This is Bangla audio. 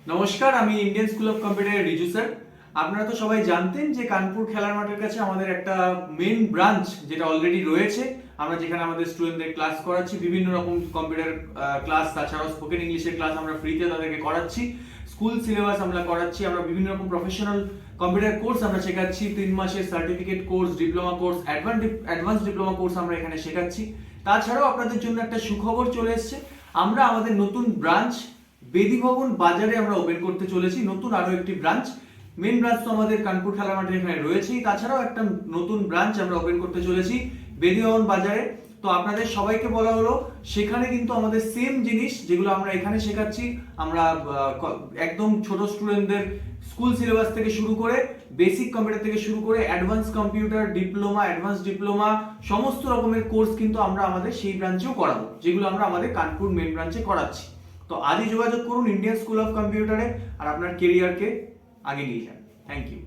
নমস্কার, আমি ইন্ডিয়ান স্কুল অফ কম্পিউটারের রিজু স্যার। আপনারা তো সবাই জানতেন যে কানপুর খেলার মাঠের কাছে আমাদের একটা মেন ব্রাঞ্চ যেটা অলরেডি রয়েছে, আমরা যেখানে আমাদের স্টুডেন্টদের ক্লাস করাচ্ছি, বিভিন্ন রকম কম্পিউটার ক্লাস, তাছাড়াও স্পোকেন ইংলিশের ক্লাস আমরা ফ্রিতে তাদেরকে করাচ্ছি। স্কুল সিলেবাস আমরা করাচ্ছি, আমরা বিভিন্ন রকম প্রফেশনাল কম্পিউটার কোর্স আমরা শেখাচ্ছি, 3 মাসের certificate course, diploma course, advance diploma course আমরা এখানে শেখাচ্ছি। তাছাড়াও আপনাদের জন্য একটা সুখবর চলে এসেছে, আমরা আমাদের নতুন ব্রাঞ্চ বেদি ভবন বাজারে আমরা ওপেন করতে চলেছি, নতুন আরো একটি ব্রাঞ্চ। মেন ব্রাঞ্চ তো আমাদের কানপুর খেলার মাঠের এখানে রয়েছেই, তাছাড়াও একটা নতুন ব্রাঞ্চ আমরা ওপেন করতে চলেছি বেদি ভবন বাজারে। তো আপনাদের সবাইকে বলা হলো, সেখানে কিন্তু আমাদের সেম জিনিস যেগুলো আমরা এখানে শেখাচ্ছি, আমরা একদম ছোট স্টুডেন্টদের স্কুল সিলেবাস থেকে শুরু করে, বেসিক কম্পিউটার থেকে শুরু করে advance computer, diploma, advance diploma, সমস্ত রকমের কোর্স কিন্তু আমরা আমাদের সেই ব্রাঞ্চেও করাবো, যেগুলো আমরা আমাদের কানপুর মেন ব্রাঞ্চে করাচ্ছি। তো আজই যোগাযোগ করুন ইন্ডিয়ান স্কুল অফ কম্পিউটারে, আর আপনার কেরিয়ারকে আগে নিয়ে যান। Thank you.